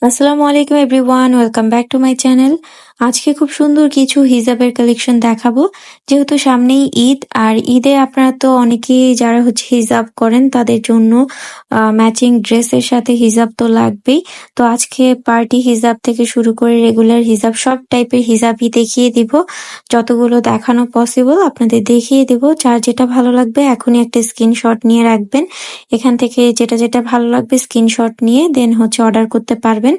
আসসালামু আলাইকুম everyone, welcome back to my channel. আজকে খুব সুন্দর কিছু হিজাবের কালেকশন দেখাবো। যেহেতু সামনেই ঈদ, আর ঈদে আপনারা তো অনেকেই যারা হিজাব করেন তাদের জন্য ম্যাচিং ড্রেসের সাথে হিজাব তো লাগবেই। তো আজকে পার্টি হিজাব থেকে শুরু করে রেগুলার হিজাব সব টাইপের হিজাবই দেখিয়ে দিব। যতগুলো দেখানো পসিবল আপনাদের দেখিয়ে দিব। যার যেটা ভালো লাগবে এখনই একটা স্ক্রিনশট নিয়ে রাখবেন। এখান থেকে যেটা যেটা ভালো লাগবে স্ক্রিনশট নিয়ে দেন অর্ডার করতে পারবেন।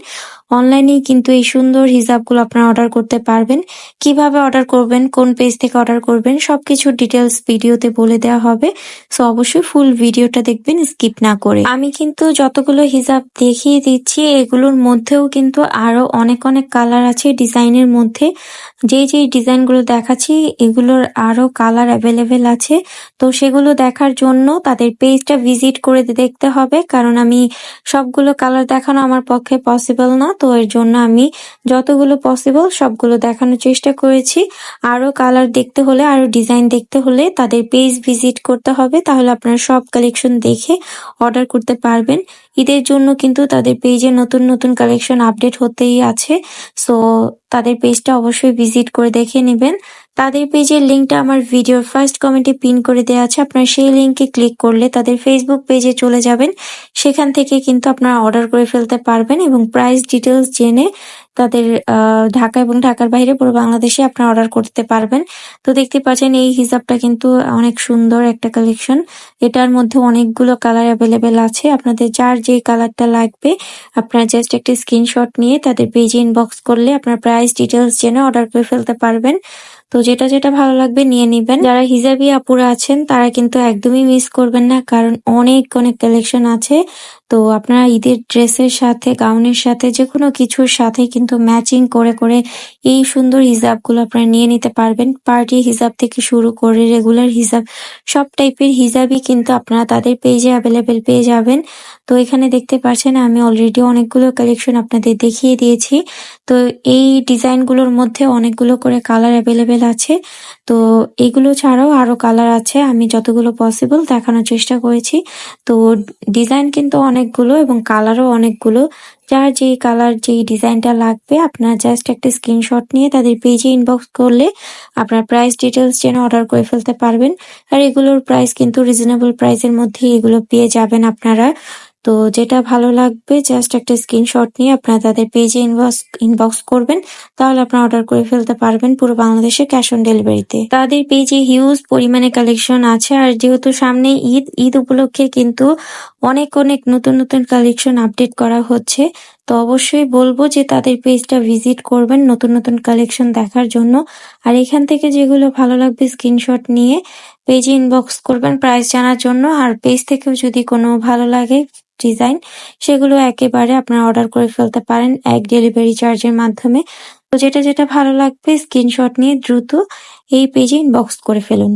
অনলাইনেই কিন্তু এই সুন্দর হিজাবগুলো আপনারা অর্ডার করতে পারবেন। কিভাবে অর্ডার করবেন, কোন পেজ থেকে অর্ডার করবেন সবকিছু ডিটেলস ভিডিওতে বলে দেওয়া হবে। সো অবশ্যই ফুল ভিডিওটা দেখবেন স্কিপ না করে। আমি কিন্তু যতগুলো হিজাব দেখিয়ে দিচ্ছি এগুলোর মধ্যেও কিন্তু আরো অনেক অনেক কালার আছে ডিজাইনের মধ্যে। যেই ডিজাইনগুলো দেখাচ্ছি এগুলোর আরো কালার অ্যাভেলেবেল আছে। তো সেগুলো দেখার জন্য তাদের পেজটা ভিজিট করে দেখতে হবে, কারণ আমি সবগুলো কালার দেখানো আমার পক্ষে পসিবল না। তো এর জন্য আমি যতগুলো পসিবল সবগুলো দেখানোর চেষ্টা করেছি। আরো কালার দেখতে হলে, আরো ডিজাইন দেখতে হলে তাদের পেজ ভিজিট করতে হবে, তাহলে আপনারা সব কালেকশন দেখে অর্ডার করতে পারবেন। ঈদের জন্য কিন্তু তাদের পেজে নতুন নতুন কালেকশন আপডেট হতেই আছে। সো তাদের পেজটা অবশ্যই ভিজিট করে দেখে নেবেন। তাদের পেজের লিঙ্কটা আমার ভিডিওর ফার্স্ট কমেন্টে পিন করে দেওয়া আছে। আপনারা সেই লিঙ্কে ক্লিক করলে তাদের ফেসবুক পেজে চলে যাবেন। সেখান থেকে কিন্তু আপনারা অর্ডার করে ফেলতে পারবেন এবং প্রাইস ডিটেলস জেনে তাদের ঢাকা এবং ঢাকার বাইরে পুরো বাংলাদেশে আপনারা অর্ডার করতে পারবেন। তো দেখতে পাচ্ছেন এই হিজাবটা কিন্তু অনেক সুন্দর একটা কালেকশন। এটার মধ্যে অনেকগুলো কালার অ্যাভেলেবেল আছে। আপনাদের যার যে কালারটা লাগবে আপনারা জাস্ট একটা স্ক্রিনশট নিয়ে তাদের পেজে ইনবক্স করলে আপনার প্রাইস ডিটেলস জেনে অর্ডার করে ফেলতে পারবেন। তো যেটা যেটা ভালো লাগবে নিয়ে নিবেন। যারা হিজাবি আপুরা আছেন তারা কিন্তু একদমই মিস করবেন না, কারণ অনেক অনেক কালেকশন আছে। তো আপনারা ঈদের ড্রেসের সাথে, গাউনের সাথে, যে কোনো কিছুর সাথে কিন্তু ম্যাচিং করে করে এই সুন্দর হিজাবগুলো আপনারা নিয়ে নিতে পারবেন। পার্টি হিজাব থেকে শুরু করে রেগুলার হিজাব সব টাইপের হিজাবই কিন্তু আপনারা তাদের পেজে অ্যাভেলেবেল পেয়ে যাবেন। তো এখানে দেখতে পাচ্ছেন আমি অলরেডি অনেকগুলো কালেকশন আপনাদের দেখিয়ে দিয়েছি। তো এই ডিজাইনগুলোর মধ্যে অনেকগুলো করে কালার অ্যাভেলেবেল আছে। তো এগুলো ছাড়াও আরো কালার আছে, আমি যতগুলো পসিবল দেখানোর চেষ্টা করেছি। তো ডিজাইন কিন্তু অনেকগুলো এবং কালারও অনেকগুলো। যার যেই কালার, যেই ডিজাইনটা লাগবে আপনারা জাস্ট একটা স্ক্রিনশট নিয়ে তাদের পেজে ইনবক্স করলে আপনার প্রাইস ডিটেলস জেনে অর্ডার করে ফেলতে পারবেন। আর এগুলোর প্রাইস কিন্তু রিজনেবল প্রাইসের মধ্যে এগুলো পেয়ে যাবেন আপনারা। তো যেটা ভালো লাগবে জাস্ট একটা স্ক্রিনশট নিয়ে আপনারা তাদের পেজে ইনবক্স করবেন, তাহলে আপনারা অর্ডার করে ফেলতে পারবেন পুরো বাংলাদেশে ক্যাশ অন ডেলিভারিতে। তাদের পেজে হিউজ পরিমাণে কালেকশন আছে, আর যেহেতু সামনে ঈদ উপলক্ষে কিন্তু অনেক অনেক নতুন নতুন কালেকশন আপডেট করা হচ্ছে। তো অবশ্যই বলবো যে তাদের পেজটা ভিজিট করবেন নতুন নতুন কালেকশন দেখার জন্য। আর এখান থেকে যেগুলো ভালো লাগবে স্ক্রিনশট নিয়ে পেজে ইনবক্স করবেন প্রাইস জানার জন্য। আর পেজ থেকেও যদি কোনো ভালো লাগে ডিজাইন সেগুলো একেবারে আপনারা অর্ডার করে ফেলতে পারেন এক ডেলিভারি চার্জের মাধ্যমে। তো যেটা যেটা ভালো লাগবে স্ক্রিনশট নিয়ে দ্রুত এই পেজে ইনবক্স করে ফেলুন।